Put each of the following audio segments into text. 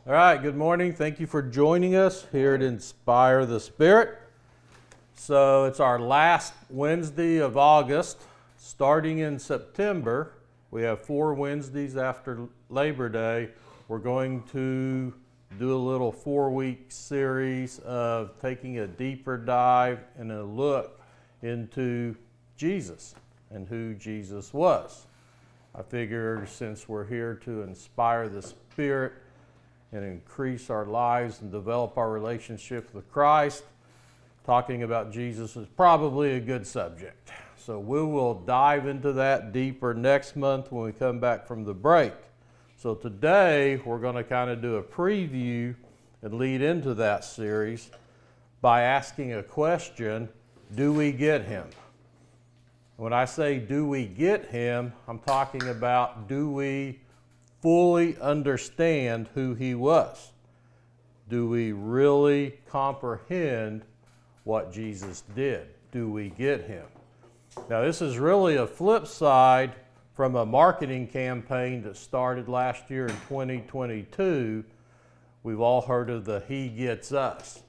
All right, good morning. Thank you for joining us here at Inspire the Spirit. So it's our last Wednesday of August. Starting in September, we have 4 Wednesdays after Labor Day. We're going to do a little 4-week series of taking a deeper dive and a look into Jesus and who Jesus was. I figure since we're here to inspire the Spirit and increase our lives and develop our relationship with Christ, talking about Jesus is probably a good subject. So we will dive into that deeper next month when we come back from the break. So today we're going to kind of do a preview and lead into that series by asking a question: do we get him? When I say do we get him, I'm talking about, do we fully understand who he was? Do we really comprehend what Jesus did? Do we get him? Now, this is really a flip side from a marketing campaign that started last year in 2022. We've all heard of the He Gets Us.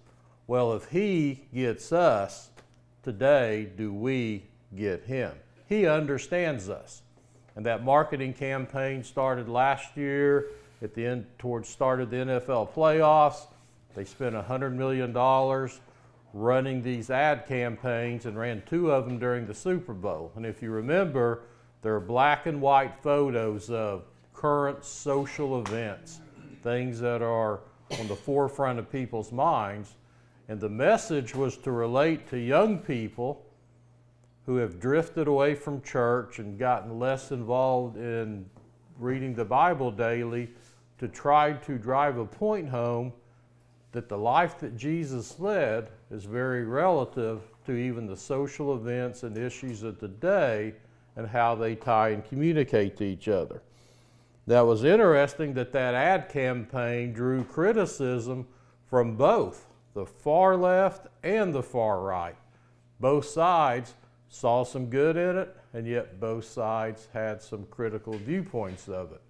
Well, if he gets us, today, do we get him? He understands us. And that marketing campaign started last year at the end, towards start of the NFL playoffs. They spent $100 million running these ad campaigns and ran 2 of them during the Super Bowl. And if you remember, they're black and white photos of current social events, things that are on the forefront of people's minds. And the message was to relate to young people who have drifted away from church and gotten less involved in reading the Bible daily, to try to drive a point home that the life that Jesus led is very relative to even the social events and issues of the day and how they tie and communicate to each other. Now, it was interesting that that ad campaign drew criticism from both the far left and the far right. Both sides saw some good in it, and yet both sides had some critical viewpoints of it.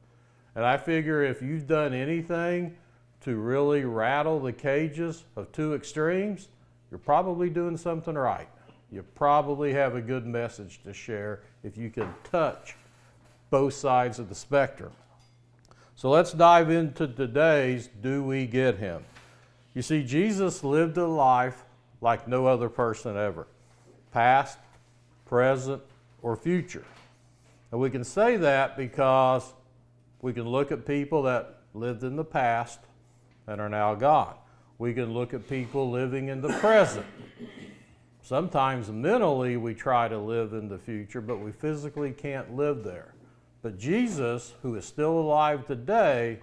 And I figure if you've done anything to really rattle the cages of 2 extremes, you're probably doing something right. You probably have a good message to share if you can touch both sides of the spectrum. So let's dive into today's Do We Get Him? You see, Jesus lived a life like no other person ever, past, present, or future. And we can say that because we can look at people that lived in the past and are now gone. We can look at people living in the present. Sometimes mentally we try to live in the future, but we physically can't live there. But Jesus, who is still alive today,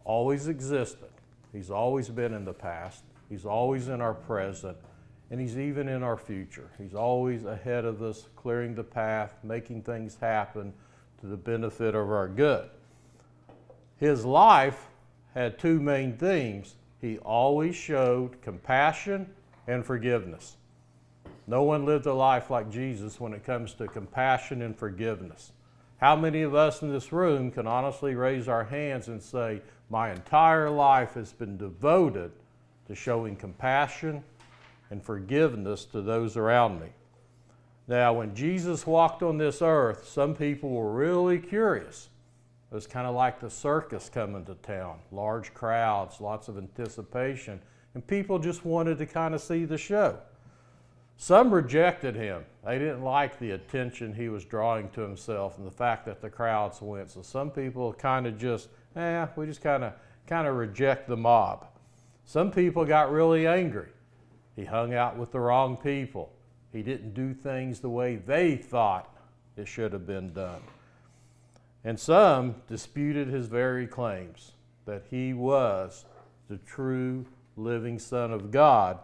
always existed. He's always been in the past. He's always in our present. And he's even in our future. He's always ahead of us, clearing the path, making things happen to the benefit of our good. His life had 2 main themes. He always showed compassion and forgiveness. No one lived a life like Jesus when it comes to compassion and forgiveness. How many of us in this room can honestly raise our hands and say, my entire life has been devoted to showing compassion and forgiveness to those around me? Now, when Jesus walked on this earth, some people were really curious. It was kind of like the circus coming to town. Large crowds, lots of anticipation, and people just wanted to kind of see the show. Some rejected him. They didn't like the attention he was drawing to himself and the fact that the crowds went. So some people kind of just, we just kind of reject the mob. Some people got really angry. He hung out with the wrong people. He didn't do things the way they thought it should have been done. And some disputed his very claims that he was the true living Son of God,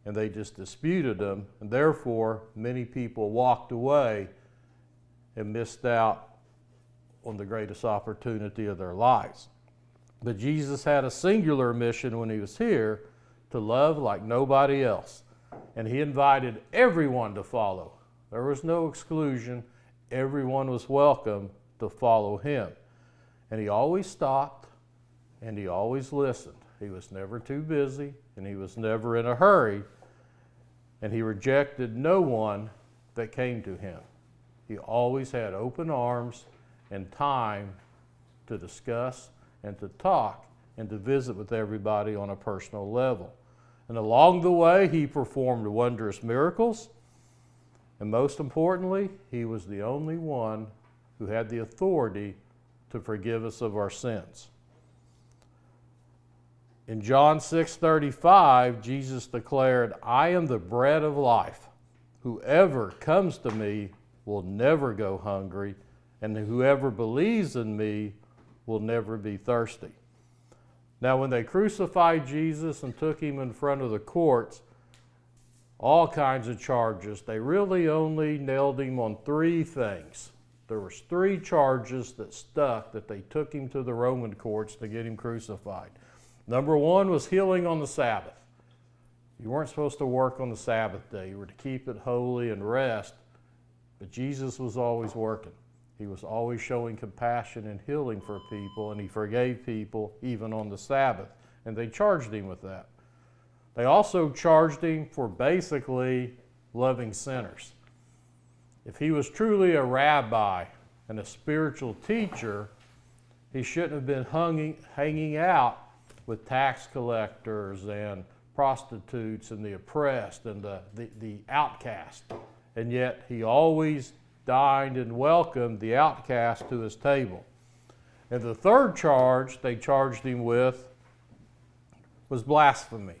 and they just disputed him, and therefore many people walked away and missed out on the greatest opportunity of their lives. But Jesus had a singular mission when he was here, to love like nobody else. And he invited everyone to follow. There was no exclusion. Everyone was welcome to follow him. And he always stopped and he always listened. He was never too busy, and he was never in a hurry, and he rejected no one that came to him. He always had open arms and time to discuss and to talk and to visit with everybody on a personal level. And along the way, he performed wondrous miracles. And most importantly, he was the only one who had the authority to forgive us of our sins. In John 6:35, Jesus declared, "I am the bread of life. Whoever comes to me will never go hungry, and whoever believes in me will never be thirsty." Now, when they crucified Jesus and took him in front of the courts, all kinds of charges, they really only nailed him on 3 things. There was 3 charges that stuck that they took him to the Roman courts to get him crucified. Number 1 was healing on the Sabbath. You weren't supposed to work on the Sabbath day. You were to keep it holy and rest. But Jesus was always working. He was always showing compassion and healing for people, and he forgave people even on the Sabbath. And they charged him with that. They also charged him for basically loving sinners. If he was truly a rabbi and a spiritual teacher, he shouldn't have been hanging out with tax collectors and prostitutes and the oppressed and the outcast. And yet he always dined and welcomed the outcast to his table. And the 3rd charge they charged him with was blasphemy.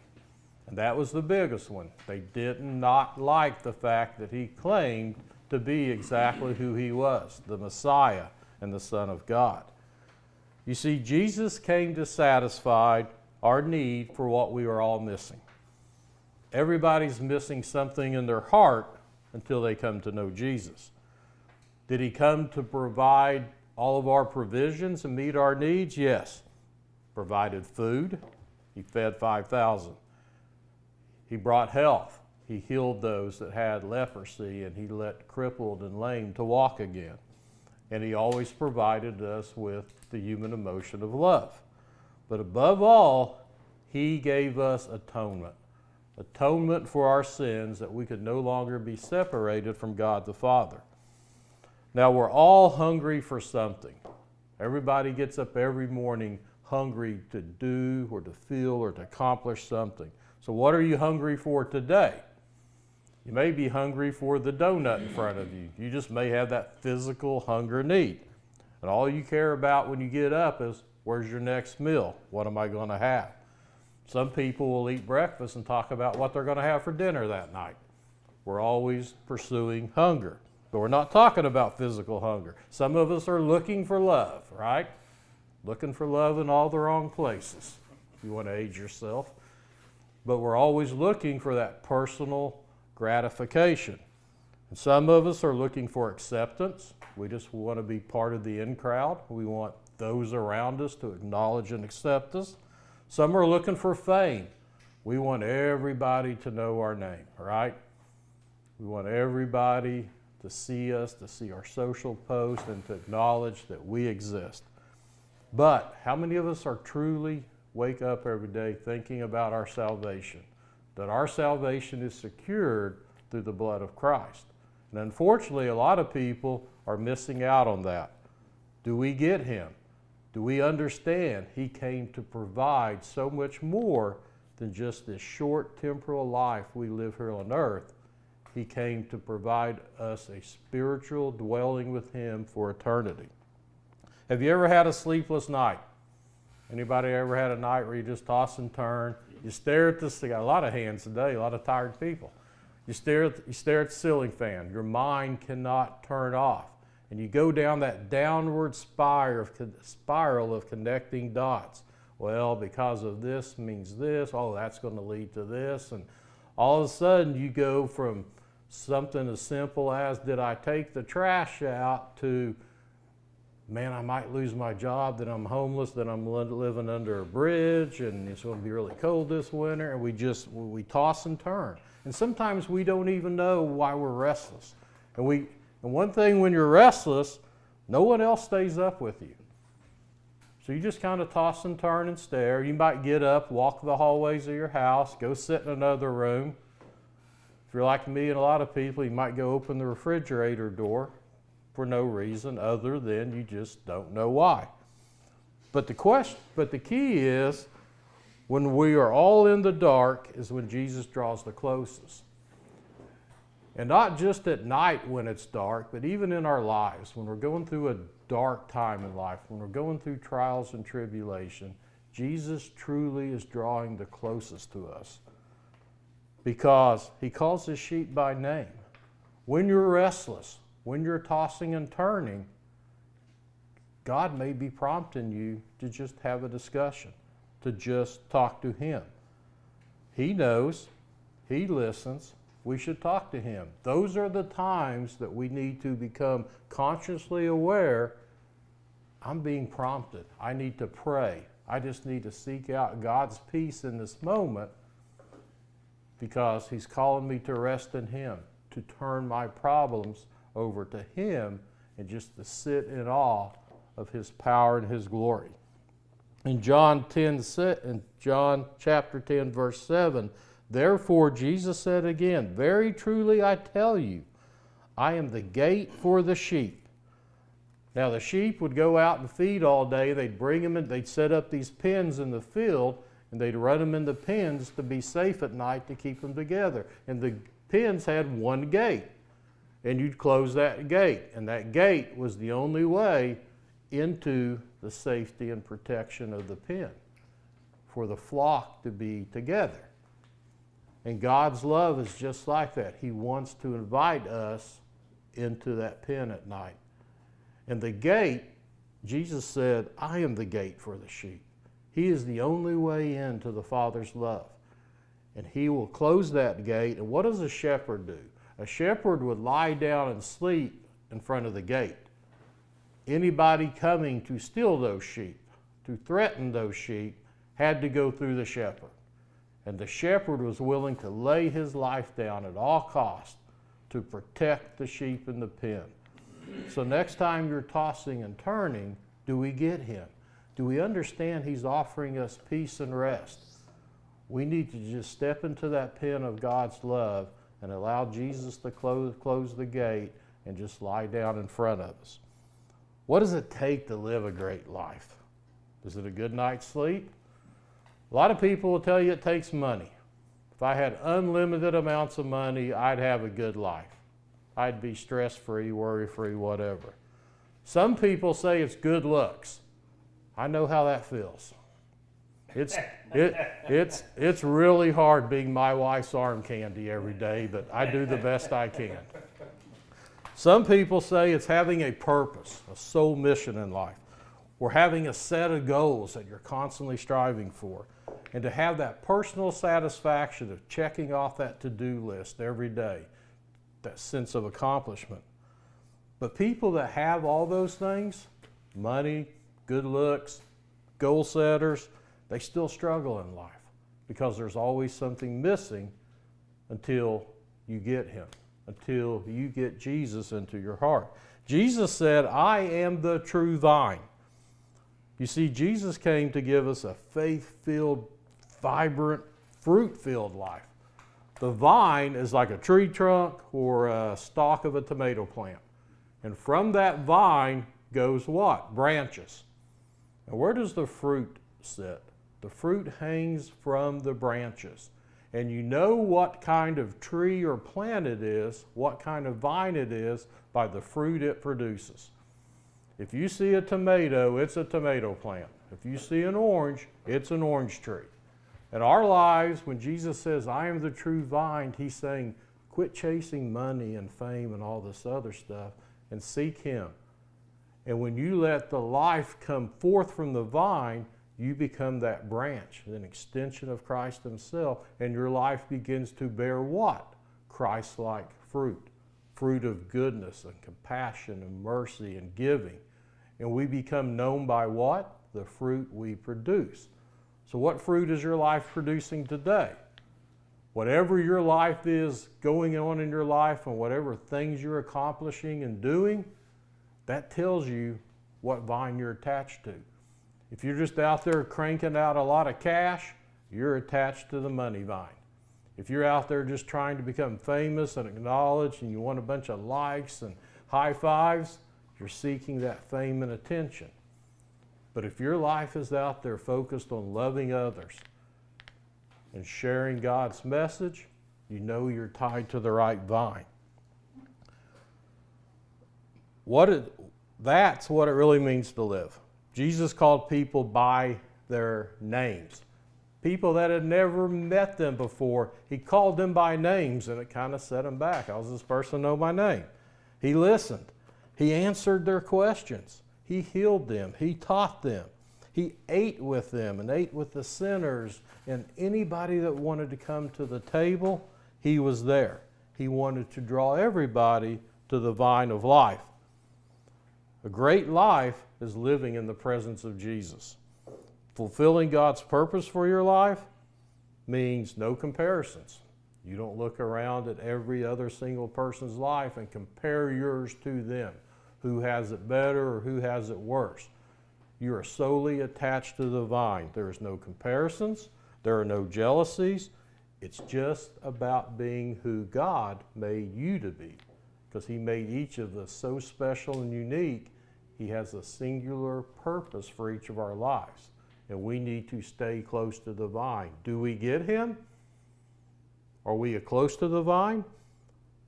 And that was the biggest one. They did not like the fact that he claimed to be exactly who he was, the Messiah and the Son of God. You see, Jesus came to satisfy our need for what we are all missing. Everybody's missing something in their heart until they come to know Jesus. Did he come to provide all of our provisions and meet our needs? Yes. Provided food. He fed 5,000. He brought health. He healed those that had leprosy, and he let crippled and lame to walk again. And he always provided us with the human emotion of love. But above all, he gave us atonement. Atonement for our sins, that we could no longer be separated from God the Father. Now, we're all hungry for something. Everybody gets up every morning hungry to do or to feel or to accomplish something. So what are you hungry for today? You may be hungry for the donut in front of you. You just may have that physical hunger need. And all you care about when you get up is, where's your next meal? What am I going to have? Some people will eat breakfast and talk about what they're going to have for dinner that night. We're always pursuing hunger. But we're not talking about physical hunger. Some of us are looking for love, right? Looking for love in all the wrong places, if you want to age yourself. But we're always looking for that personal gratification. And some of us are looking for acceptance. We just want to be part of the in crowd. We want those around us to acknowledge and accept us. Some are looking for fame. We want everybody to know our name, right? We want everybody to see us, to see our social posts, and to acknowledge that we exist. But how many of us are truly wake up every day thinking about our salvation? That our salvation is secured through the blood of Christ. And unfortunately, a lot of people are missing out on that. Do we get him? Do we understand he came to provide so much more than just this short temporal life we live here on earth? He came to provide us a spiritual dwelling with him for eternity. Have you ever had a sleepless night? Anybody ever had a night where you just toss and turn? You stare at this, they got a lot of hands today, a lot of tired people. You stare at the ceiling fan. Your mind cannot turn off. And you go down that downward spiral of connecting dots. Well, because of this means this. Oh, that's going to lead to this. And all of a sudden you go from something as simple as, did I take the trash out, to, man, I might lose my job, that I'm homeless, that I'm living under a bridge, and it's going to be really cold this winter. And we toss and turn. And sometimes we don't even know why we're restless. And one thing, when you're restless, no one else stays up with you. So you just kind of toss and turn and stare. You might get up, walk the hallways of your house, go sit in another room. If you're like me and a lot of people, you might go open the refrigerator door for no reason other than you just don't know why. But the key is, when we are all in the dark is when Jesus draws the closest. And not just at night when it's dark, but even in our lives, when we're going through a dark time in life, when we're going through trials and tribulation, Jesus truly is drawing the closest to us, because he calls his sheep by name. When you're restless, when you're tossing and turning, God may be prompting you to just have a discussion, to just talk to him. He knows, he listens, we should talk to him. Those are the times that we need to become consciously aware, I'm being prompted. I need to pray. I just need to seek out God's peace in this moment, because he's calling me to rest in him, to turn my problems over to him, and just to sit in awe of his power and his glory. In John chapter 10, verse 7, therefore Jesus said again, very truly I tell you, I am the gate for the sheep. Now the sheep would go out and feed all day. They'd bring them in, they'd set up these pens in the field, and they'd run them in the pens to be safe at night, to keep them together. And the pens had one gate, and you'd close that gate, and that gate was the only way into the safety and protection of the pen, for the flock to be together. And God's love is just like that. He wants to invite us into that pen at night. And the gate, Jesus said, I am the gate for the sheep. He is the only way into the Father's love. And he will close that gate. And what does a shepherd do? A shepherd would lie down and sleep in front of the gate. Anybody coming to steal those sheep, to threaten those sheep, had to go through the shepherd. And the shepherd was willing to lay his life down at all costs to protect the sheep in the pen. So next time you're tossing and turning, do we get him? Do we understand he's offering us peace and rest? We need to just step into that pen of God's love and allow Jesus to close the gate and just lie down in front of us. What does it take to live a great life? Is it a good night's sleep? A lot of people will tell you it takes money. If I had unlimited amounts of money, I'd have a good life. I'd be stress-free, worry-free, whatever. Some people say it's good looks. I know how that feels. It's really hard being my wife's arm candy every day, but I do the best I can. Some people say it's having a purpose, a soul mission in life, or having a set of goals that you're constantly striving for, and to have that personal satisfaction of checking off that to-do list every day, that sense of accomplishment. But people that have all those things, money, good looks, goal setters, they still struggle in life, because there's always something missing until you get him, until you get Jesus into your heart. Jesus said, I am the true vine. You see, Jesus came to give us a faith-filled, vibrant, fruit-filled life. The vine is like a tree trunk or a stalk of a tomato plant. And from that vine goes what? Branches. And where does the fruit sit? The fruit hangs from the branches. And you know what kind of tree or plant it is, what kind of vine it is, by the fruit it produces. If you see a tomato, it's a tomato plant. If you see an orange, it's an orange tree. In our lives, when Jesus says, I am the true vine, he's saying, quit chasing money and fame and all this other stuff and seek him. And when you let the life come forth from the vine, you become that branch, an extension of Christ himself, and your life begins to bear what? Christ-like fruit. Fruit of goodness and compassion and mercy and giving. And we become known by what? The fruit we produce. So what fruit is your life producing today? Whatever your life is going on in your life and whatever things you're accomplishing and doing, that tells you what vine you're attached to. If you're just out there cranking out a lot of cash, you're attached to the money vine. If you're out there just trying to become famous and acknowledged and you want a bunch of likes and high fives, you're seeking that fame and attention. But if your life is out there focused on loving others and sharing God's message, you know you're tied to the right vine. That's what it really means to live. Jesus called people by their names. People that had never met them before, he called them by names, and it kind of set them back. How does this person know my name? He listened. He answered their questions. He healed them. He taught them. He ate with them and ate with the sinners, and anybody that wanted to come to the table, he was there. He wanted to draw everybody to the vine of life. A great life is living in the presence of Jesus. Fulfilling God's purpose for your life means no comparisons. You don't look around at every other single person's life and compare yours to them. Who has it better or who has it worse? You are solely attached to the vine. There is no comparisons. There are no jealousies. It's just about being who God made you to be. Because he made each of us so special and unique, he has a singular purpose for each of our lives. And we need to stay close to the vine. Do we get him? Are we close to the vine?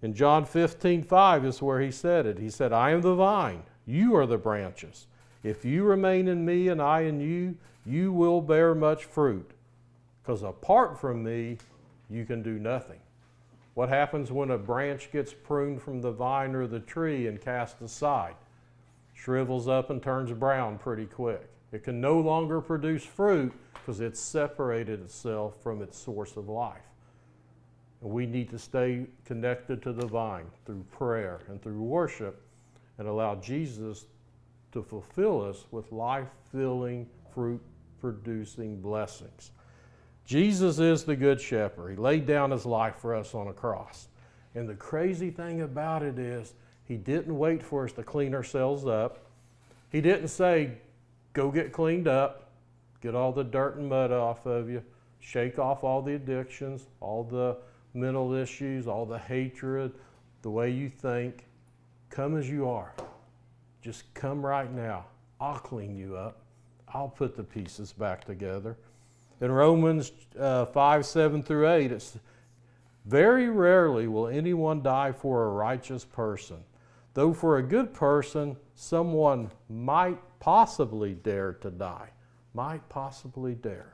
In John 15:5 is where he said it. He said, I am the vine, you are the branches. If you remain in me and I in you, you will bear much fruit. Because apart from me, you can do nothing. What happens when a branch gets pruned from the vine or the tree and cast aside? Shrivels up and turns brown pretty quick. It can no longer produce fruit because it's separated itself from its source of life. And we need to stay connected to the vine through prayer and through worship and allow Jesus to fulfill us with life-filling, fruit-producing blessings. Jesus is the Good Shepherd. He laid down his life for us on a cross. And the crazy thing about it is he didn't wait for us to clean ourselves up. He didn't say, go get cleaned up, get all the dirt and mud off of you, shake off all the addictions, all the mental issues, all the hatred, the way you think. Come as you are. Just come right now. I'll clean you up. I'll put the pieces back together. In Romans 5:7-8, it's very rarely will anyone die for a righteous person, though for a good person, someone might possibly dare to die. Might possibly dare.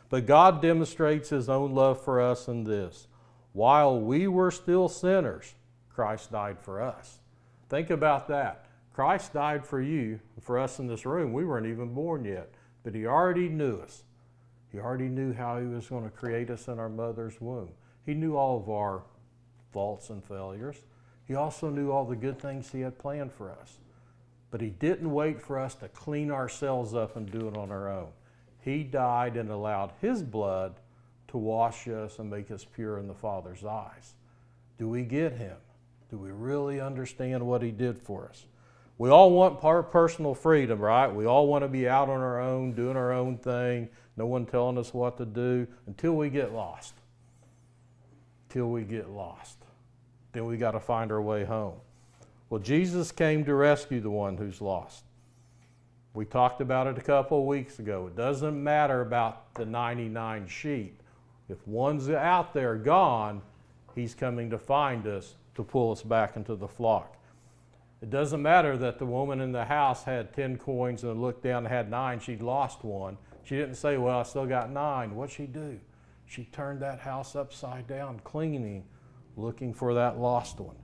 But God demonstrates his own love for us in this. While we were still sinners, Christ died for us. Think about that. Christ died for you. For us in this room, we weren't even born yet. But he already knew us. He already knew how he was going to create us in our mother's womb. He knew all of our faults and failures. He also knew all the good things he had planned for us. But he didn't wait for us to clean ourselves up and do it on our own. He died and allowed his blood to wash us and make us pure in the Father's eyes. Do we get him? Do we really understand what he did for us? We all want personal freedom, right? We all want to be out on our own, doing our own thing, no one telling us what to do, until we get lost. Till we get lost. Then we got to find our way home. Well, Jesus came to rescue the one who's lost. We talked about it a couple of weeks ago. It doesn't matter about the 99 sheep. If one's out there gone, he's coming to find us to pull us back into the flock. It doesn't matter that the woman in the house had 10 coins and looked down and had 9. She'd lost one. She didn't say, well, I still got 9. What'd she do? She turned that house upside down, cleaning, looking for that lost one.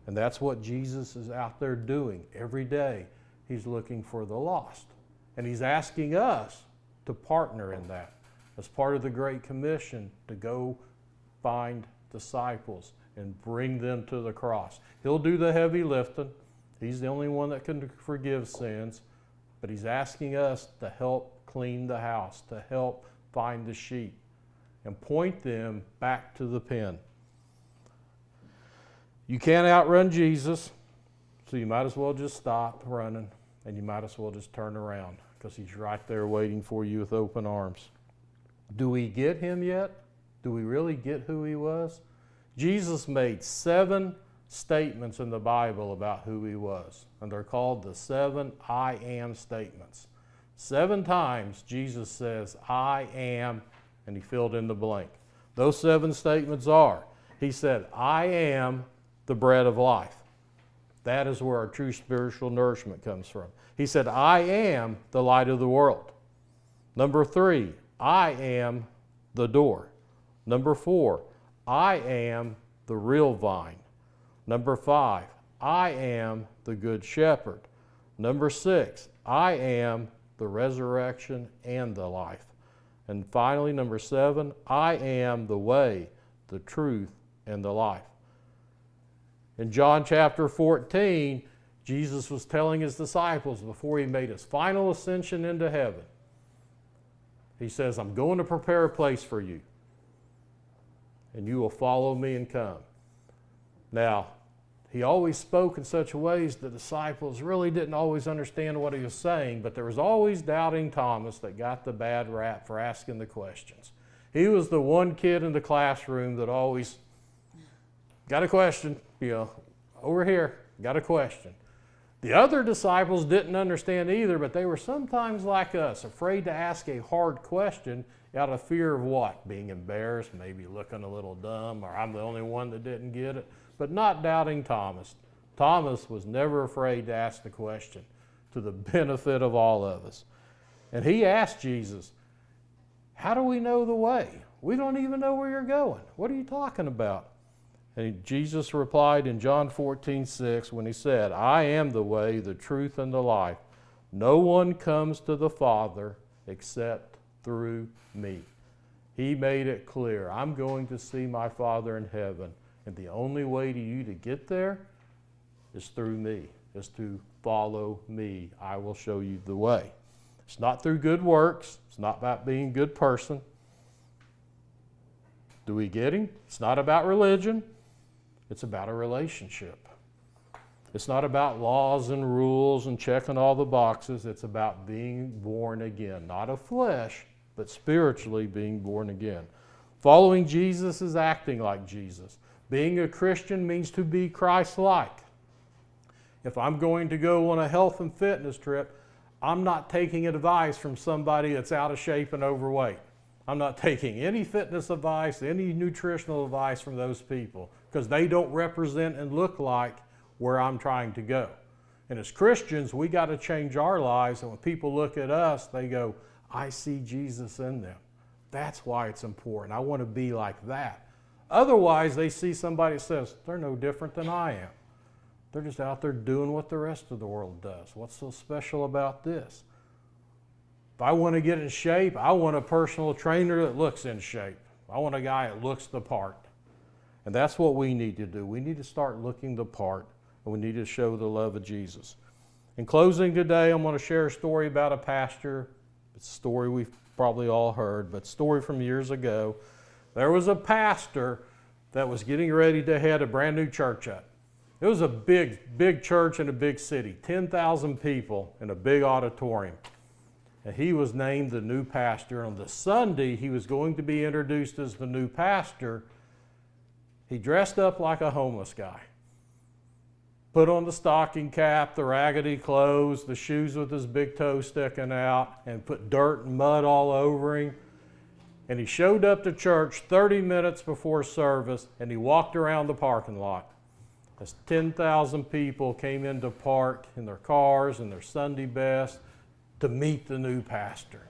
And that's what Jesus is out there doing every day. He's looking for the lost. And he's asking us to partner in that as part of the Great Commission to go find disciples and bring them to the cross. He'll do the heavy lifting. He's the only one that can forgive sins. But he's asking us to help clean the house, to help find the sheep and point them back to the pen. You can't outrun Jesus, so you might as well just stop running and you might as well just turn around because he's right there waiting for you with open arms. Do we get him yet? Do we really get who he was? Jesus made 7 statements in the Bible about who he was, and they're called the 7 I am statements. 7 times Jesus says, I am, and he filled in the blank. Those 7 statements are, he said, I am the bread of life. That is where our true spiritual nourishment comes from. He said, I am the light of the world. Number 3, I am the door. Number 4, I am the real vine. Number 5, I am the good shepherd. Number 6, I am the resurrection and the life. And finally, number 7, I am the way, the truth, and the life. In John chapter 14, Jesus was telling his disciples before he made his final ascension into heaven, he says, I'm going to prepare a place for you, and you will follow me and come. Now, he always spoke in such ways the disciples really didn't always understand what he was saying, but there was always doubting Thomas that got the bad rap for asking the questions. He was the one kid in the classroom that always got a question, over here, got a question. The other disciples didn't understand either, but they were sometimes like us, afraid to ask a hard question out of fear of what? Being embarrassed, maybe looking a little dumb, or I'm the only one that didn't get it. But not doubting Thomas. Thomas was never afraid to ask the question, to the benefit of all of us. And he asked Jesus, how do we know the way? We don't even know where you're going. What are you talking about? And Jesus replied in John 14:6 when he said, I am the way, the truth, and the life. No one comes to the Father except through me. He made it clear, I'm going to see my Father in heaven. And the only way to you to get there is through me, is to follow me. I will show you the way. It's not through good works. It's not about being a good person. Do we get him? It's not about religion. It's about a relationship. It's not about laws and rules and checking all the boxes. It's about being born again, not of flesh, but spiritually being born again. Following Jesus is acting like Jesus. Being a Christian means to be Christ-like. If I'm going to go on a health and fitness trip, I'm not taking advice from somebody that's out of shape and overweight. I'm not taking any fitness advice, any nutritional advice from those people, because they don't represent and look like where I'm trying to go. And as Christians, we got to change our lives, and when people look at us, they go, I see Jesus in them. That's why it's important. I want to be like that. Otherwise, they see somebody that says, they're no different than I am. They're just out there doing what the rest of the world does. What's so special about this? If I want to get in shape, I want a personal trainer that looks in shape. I want a guy that looks the part. And that's what we need to do. We need to start looking the part, and we need to show the love of Jesus. In closing today, I'm going to share a story about a pastor. It's a story we've probably all heard, but a story from years ago. There was a pastor that was getting ready to head a brand new church up. It was a big church in a big city, 10,000 people in a big auditorium. And he was named the new pastor. On the Sunday he was going to be introduced as the new pastor, he dressed up like a homeless guy. Put on the stocking cap, the raggedy clothes, the shoes with his big toe sticking out, and put dirt and mud all over him. And he showed up to church 30 minutes before service, and he walked around the parking lot as 10,000 people came in to park in their cars and their Sunday best to meet the new pastor.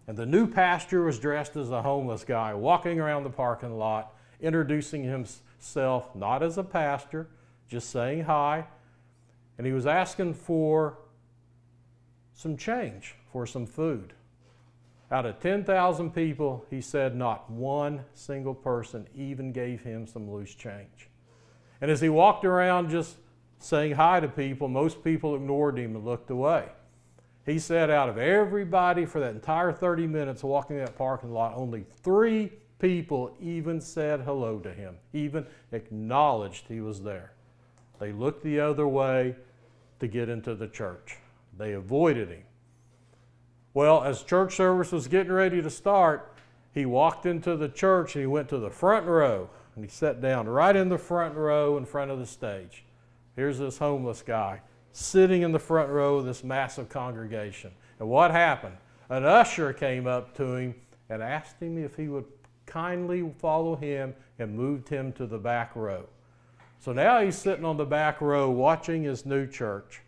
And the new pastor was dressed as a homeless guy, walking around the parking lot, introducing himself not as a pastor, just saying hi. And he was asking for some change, for some food. Out of 10,000 people, he said not one single person even gave him some loose change. And as he walked around just saying hi to people, most people ignored him and looked away. He said out of everybody for that entire 30 minutes walking that parking lot, only 3 people even said hello to him, even acknowledged he was there. They looked the other way to get into the church. They avoided him. Well, as church service was getting ready to start, he walked into the church and he went to the front row and he sat down right in the front row in front of the stage. Here's this homeless guy sitting in the front row of this massive congregation. And what happened? An usher came up to him and asked him if he would kindly follow him and moved him to the back row. So now he's sitting on the back row watching his new church.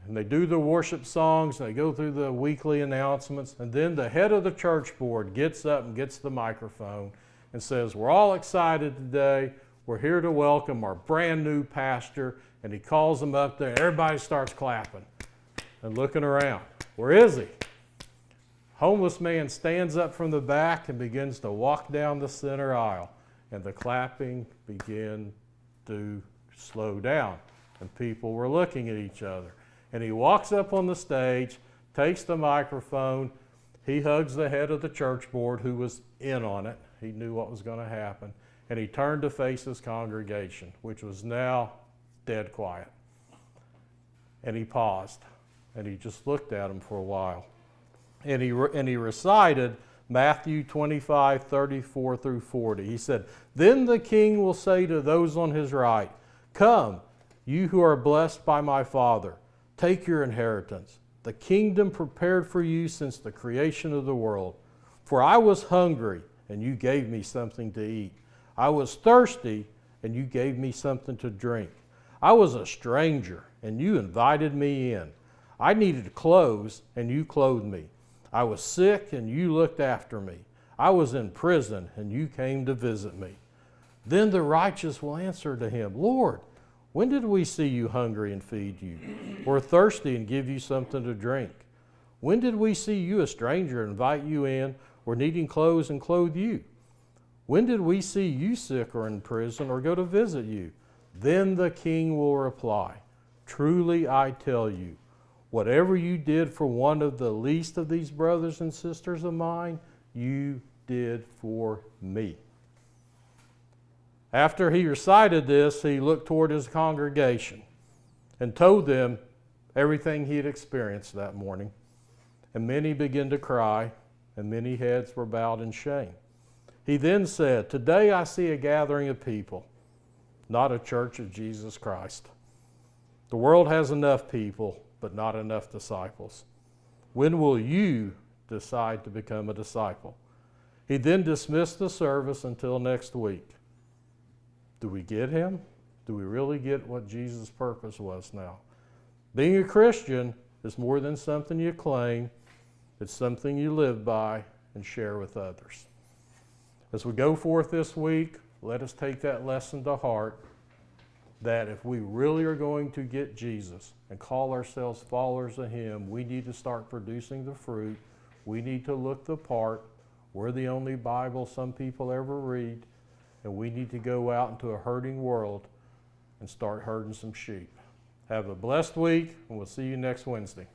And they do the worship songs, and they go through the weekly announcements, and then the head of the church board gets up and gets the microphone and says, we're all excited today. We're here to welcome our brand new pastor. And he calls them up there. Everybody starts clapping and looking around. Where is he? Homeless man stands up from the back and begins to walk down the center aisle. And the clapping began to slow down. And people were looking at each other. And he walks up on the stage, takes the microphone. He hugs the head of the church board who was in on it. He knew what was going to happen. And he turned to face his congregation, which was now dead quiet. And he paused. And he just looked at them for a while. And he recited Matthew 25, 34 through 40. He said, then the king will say to those on his right, come, you who are blessed by my Father, take your inheritance, the kingdom prepared for you since the creation of the world. For I was hungry, and you gave me something to eat. I was thirsty, and you gave me something to drink. I was a stranger, and you invited me in. I needed clothes, and you clothed me. I was sick, and you looked after me. I was in prison, and you came to visit me. Then the righteous will answer to him, Lord, when did we see you hungry and feed you, or thirsty and give you something to drink? When did we see you a stranger and invite you in, or needing clothes and clothe you? When did we see you sick or in prison or go to visit you? Then the king will reply, truly I tell you, whatever you did for one of the least of these brothers and sisters of mine, you did for me. After he recited this, he looked toward his congregation and told them everything he had experienced that morning. And many began to cry, and many heads were bowed in shame. He then said, today I see a gathering of people, not a church of Jesus Christ. The world has enough people, but not enough disciples. When will you decide to become a disciple? He then dismissed the service until next week. Do we get him? Do we really get what Jesus' purpose was now? Being a Christian is more than something you claim. It's something you live by and share with others. As we go forth this week, let us take that lesson to heart, that if we really are going to get Jesus and call ourselves followers of him, we need to start producing the fruit. We need to look the part. We're the only Bible some people ever read. And we need to go out into a hurting world and start herding some sheep. Have a blessed week, and we'll see you next Wednesday.